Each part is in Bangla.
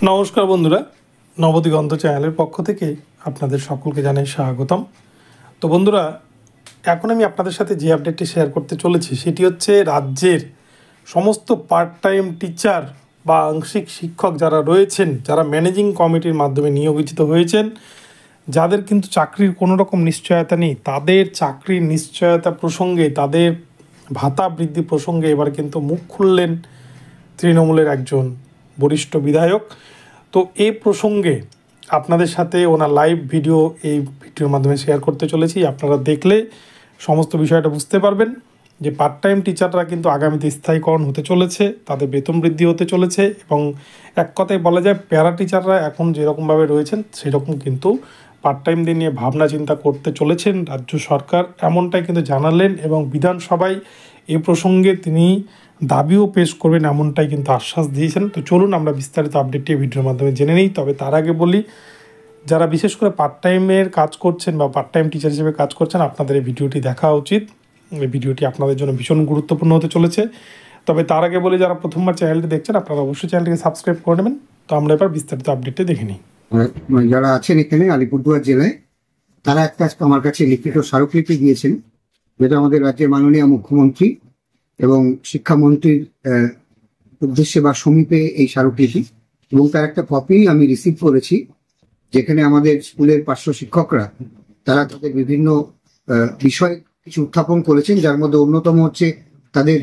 নমস্কার বন্ধুরা, নবদিগন্ত চ্যানেলের পক্ষ থেকে আপনাদের সকলকে জানাই স্বাগতম। তো বন্ধুরা, এখন আমি আপনাদের সাথে যে আপডেটটি শেয়ার করতে চলেছি সেটি হচ্ছে রাজ্যের সমস্ত পার্ট টাইম টিচার বা আংশিক শিক্ষক যারা রয়েছেন, যারা ম্যানেজিং কমিটির মাধ্যমে নিয়োজিত হয়েছেন, যাদের কিন্তু চাকরির কোনো রকম নিশ্চয়তা নেই, তাদের চাকরির নিশ্চয়তা প্রসঙ্গে, তাদের ভাতা বৃদ্ধি প্রসঙ্গে এবার কিন্তু মুখ খুললেন তৃণমূলের একজন বরিষ্ঠ বিধায়ক। তো এই প্রসঙ্গে আপনাদের সাথে ওনার লাইভ ভিডিও এই ভিডিওর মাধ্যমে শেয়ার করতে চলেছি। আপনারা দেখলে সমস্ত বিষয়টা বুঝতে পারবেন যে পার্ট টাইম টিচাররা কিন্তু আগামীতে স্থায়ীকরণ হতে চলেছে, তাদের বেতন বৃদ্ধি হতে চলেছে এবং এক কথায় বলা যায় প্যারা টিচাররা এখন যেরকমভাবে রয়েছেন সেরকম কিন্তু পার্ট টাইমদের নিয়ে ভাবনা চিন্তা করতে চলেছেন রাজ্য সরকার, এমনটাই কিন্তু জানালেন এবং বিধানসভায় এ প্রসঙ্গে তিনি দাবিও পেশ করবেন এমনটাই কিন্তু আশ্বাস দিয়েছেন। তো চলুন আমরা বিস্তারিত আপডেটটি ভিডিওর মাধ্যমে জেনে নিই। তবে তার আগে বলি, যারা বিশেষ করে পার্ট টাইমের কাজ করছেন বা পার্ট টাইম টিচার হিসেবে কাজ করছেন, আপনাদের এই ভিডিওটি দেখা উচিত। এই ভিডিওটি আপনাদের জন্য ভীষণ গুরুত্বপূর্ণ হতে চলেছে। তবে তার আগে বলি, যারা প্রথমবার চ্যানেলটি দেখছেন আপনারা অবশ্যই চ্যানেলটিকে সাবস্ক্রাইব করে নেবেন। তো আমরা এবার বিস্তারিত আপডেটটি দেখে নিই। যারা আছেন এখানে আলিপুরদুয়ার জেলায়, তারা একটা আমার কাছে লিখিত স্মারকলিপি দিয়েছেন, যেটা আমাদের রাজ্যের মাননীয় মুখ্যমন্ত্রী এবং শিক্ষামন্ত্রীর উদ্দেশ্যে বা সমীপে এই স্মারকলিপি, এবং তার একটা কপি আমি রিসিভ করেছি, যেখানে আমাদের স্কুলের পার্শ্ব শিক্ষকরা তারা তাদের বিভিন্ন বিষয় কিছু উত্থাপন করেছেন, যার মধ্যে অন্যতম হচ্ছে তাদের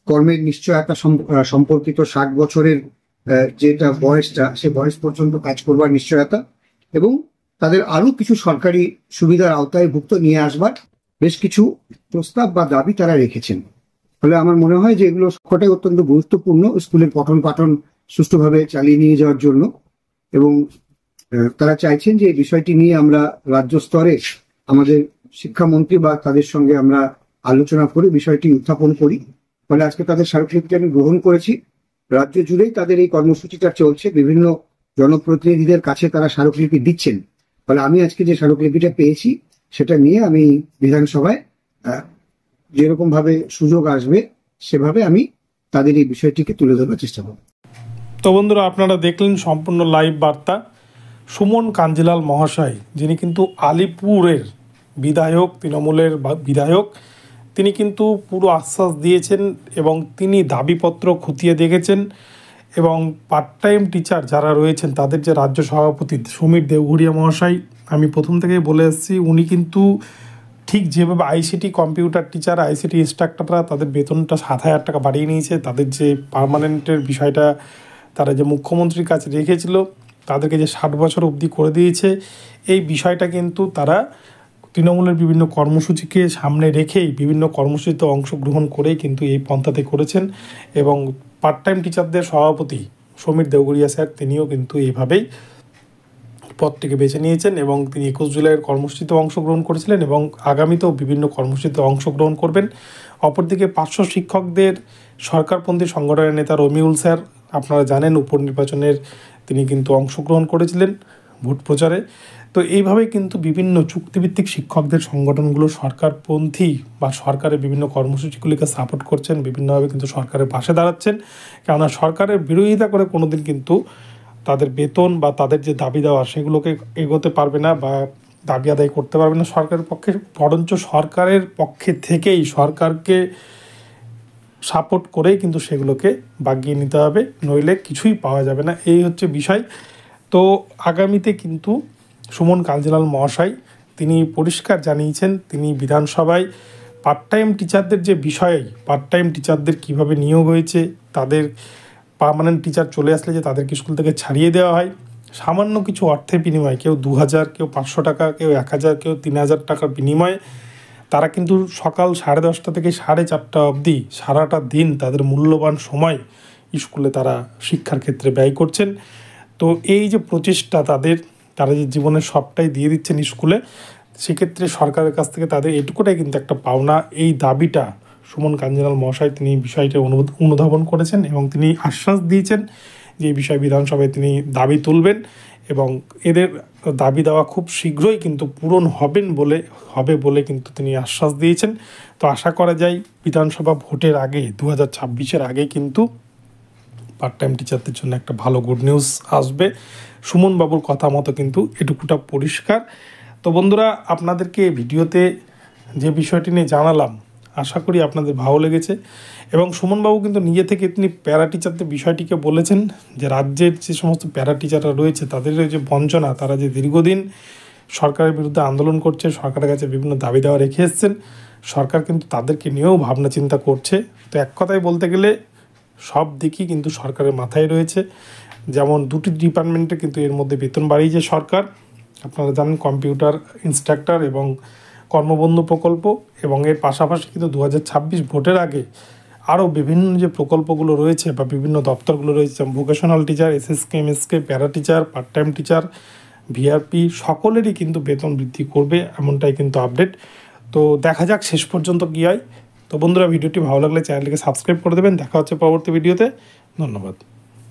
কর্মের নিশ্চয়তা সম্পর্কিত 60 বছরের যেটা বয়সটা, সে বয়স পর্যন্ত কাজ করবার নিশ্চয়তা, এবং তাদের আরো কিছু সরকারি সুবিধার আওতায় ভুক্ত নিয়ে আসবার বেশ কিছু প্রস্তাব বা দাবি তারা রেখেছেন। ফলে আমার মনে হয় যে এগুলো সবকটাই অত্যন্ত গুরুত্বপূর্ণ স্কুলের পঠন পাঠন সুষ্ঠুভাবে চালিয়ে নিয়ে যাওয়ার জন্য, এবং তারা চাইছেন যে এই বিষয়টি নিয়ে আমরা রাজ্য স্তরে আমাদের শিক্ষামন্ত্রী বা তাদের সঙ্গে আমরা আলোচনা করে বিষয়টি উত্থাপন করি। ফলে আজকে তাদের স্মারকলিপিটি আমি গ্রহণ করেছি। রাজ্য জুড়েই তাদের এই কর্মসূচিটা চলছে, বিভিন্ন জনপ্রতিনিধিদের কাছে তারা স্মারকলিপি দিচ্ছেন। ফলে আমি আজকে যে স্মারকলিপিটা পেয়েছি সেটা নিয়ে আমি বিধানসভায় যেরকম ভাবে সুযোগ আসবে সেভাবে আমি তাদের এই বিষয়টিকে তুলে ধরার চেষ্টা করব। তো বন্ধুরা, আপনারা দেখলেন সম্পূর্ণ লাইভ বার্তা। সুমন কাঞ্জিলাল মহাশয়, যিনি কিন্তু আলিপুরের বিধায়ক, তৃণমূলের বিধায়ক, তিনি কিন্তু পুরো আশ্বাস দিয়েছেন এবং তিনি দাবিপত্র খতিয়ে দেখেছেন এবং পার্ট টাইম টিচার যারা রয়েছেন তাদের যে রাজ্য সভাপতি সমীর দেওঘরিয়া মহাশয়, আমি প্রথম থেকেই বলে এসেছি, উনি কিন্তু ঠিক যেভাবে আইসিটি কম্পিউটার টিচার, আইসিটি ইনস্ট্রাক্টররা তাদের বেতনটা 7,000 টাকা বাড়িয়ে নিয়েছে, তাদের যে পার্মানেন্টের বিষয়টা তারা যে মুখ্যমন্ত্রীর কাছে রেখেছিল তাদেরকে যে 60 বছর অবধি করে দিয়েছে, এই বিষয়টা কিন্তু তারা তৃণমূলের বিভিন্ন কর্মসূচিকে সামনে রেখেই, বিভিন্ন কর্মসূচিতে অংশগ্রহণ করেই কিন্তু এই পন্থাতে করেছেন। এবং পার্ট টাইম টিচারদের সভাপতি সমীর দেওঘরিয়া স্যার, তিনিও কিন্তু এইভাবেই পদটিকে বেছে নিয়েছেন এবং তিনি 21 জুলাইয়ের কর্মসূচিতে অংশগ্রহণ করেছিলেন এবং আগামীতেও বিভিন্ন কর্মসূচিতে অংশগ্রহণ করবেন। অপরদিকে পার্শ্ব শিক্ষকদের সরকারপন্থী সংগঠনের নেতা রমিউল স্যার, আপনারা জানেন উপনির্বাচনের তিনি কিন্তু অংশগ্রহণ করেছিলেন ভোট প্রচারে। তো এইভাবেই কিন্তু বিভিন্ন চুক্তিভিত্তিক শিক্ষকদের সংগঠনগুলো সরকারপন্থী বা সরকারের বিভিন্ন কর্মসূচিগুলিকে সাপোর্ট করছেন, বিভিন্নভাবে কিন্তু সরকারের পাশে দাঁড়াচ্ছেন। কেননা সরকারের বিরোধিতা করে কোনোদিন কিন্তু তাদের বেতন বা তাদের যে দাবি দেওয়া সেগুলোকে এগোতে পারবে না বা দাবি আদায় করতে পারবে না সরকারের পক্ষে, বরঞ্চ সরকারের পক্ষে থেকেই সরকারকে সাপোর্ট করেই কিন্তু সেগুলোকে বাগিয়ে নিতে হবে, নইলে কিছুই পাওয়া যাবে না। এই হচ্ছে বিষয়। তো আগামীতে কিন্তু সুমন কাঞ্জিলাল মহাশয় তিনি পরিষ্কার জানিয়েছেন, তিনি বিধানসভায় পার্ট টাইম টিচারদের যে বিষয়, পার্ট টাইম টিচারদের কীভাবে নিয়োগ হয়েছে, তাদের পার্মানেন্ট টিচার চলে আসলে যে তাদেরকে স্কুল থেকে ছাড়িয়ে দেওয়া হয় সামান্য কিছু অর্থের বিনিময়ে, কেউ 2,000, কেউ 500 টাকা, কেউ 1,000, কেউ 3,000 টাকার বিনিময়ে তারা কিন্তু সকাল 10:30 থেকে 4:30 অবধি সারাটা দিন তাদের মূল্যবান সময় স্কুলে তারা শিক্ষার ক্ষেত্রে ব্যয় করছেন। তো এই যে প্রচেষ্টা তারা যে জীবনের সবটাই দিয়ে দিচ্ছেন স্কুলে, সেক্ষেত্রে সরকারের কাছ থেকে তাদের এটুকুটাই কিন্তু একটা পাওনা। এই দাবিটা সুমন কাঞ্জিলাল মহাশয় তিনি বিষয়টা অনুধাবন করেছেন এবং তিনি আশ্বাস দিয়েছেন যে এই বিষয়ে বিধানসভায় তিনি দাবি তুলবেন এবং এদের দাবি দেওয়া খুব শীঘ্রই কিন্তু পূরণ হবে বলে কিন্তু তিনি আশ্বাস দিয়েছেন। তো আশা করা যায় বিধানসভা ভোটের আগে 2026-এর আগে কিন্তু পার্ট টাইম টিচারদের জন্য একটা ভালো গুড নিউজ আসবে। সুমন বাবুর কথা মতো কিন্তু এটুকুটা পরিষ্কার। তো বন্ধুরা, আপনাদেরকে ভিডিওতে যে বিষয়টি নিয়ে জানালাম আশা করি আপনাদের ভালো লেগেছে। এবং সুমনবাবু কিন্তু নিজে থেকে তিনি প্যারা টিচারদের বিষয়টিকে বলেছেন যে রাজ্যের যে সমস্ত প্যারা টিচাররা রয়েছে তাদের যে বঞ্চনা, তারা যে দীর্ঘদিন সরকারের বিরুদ্ধে আন্দোলন করছে, সরকারের কাছে বিভিন্ন দাবি দেওয়া রেখে এসছেন, সরকার কিন্তু তাদেরকে নিয়েও ভাবনা চিন্তা করছে। তো এক কথায় বলতে গেলে সব দিকই কিন্তু সরকারের মাথায় রয়েছে। যেমন দুটি ডিপার্টমেন্টে কিন্তু এর মধ্যে বেতন বাড়িয়েছে সরকার, আপনারা জানেন, কম্পিউটার ইনস্ট্রাক্টর এবং কর্মবন্ধু প্রকল্প। এবং এর পাশাপাশি কিন্তু 2026 ভোটের আগে আরও বিভিন্ন যে প্রকল্পগুলো রয়েছে বা বিভিন্ন দপ্তরগুলো রয়েছে, যেমন vocational teacher, SSK, MSK, para teacher, part time teacher, VRP, সকলেরই কিন্তু বেতন বৃদ্ধি করবে, এমনটাই কিন্তু আপডেট। তো দেখা যাক শেষ পর্যন্ত কী হয়। তো বন্ধুরা, ভিডিওটি ভালো লাগলে চ্যানেলটিকে সাবস্ক্রাইব করে দেবেন। দেখা হচ্ছে পরবর্তী ভিডিওতে। ধন্যবাদ।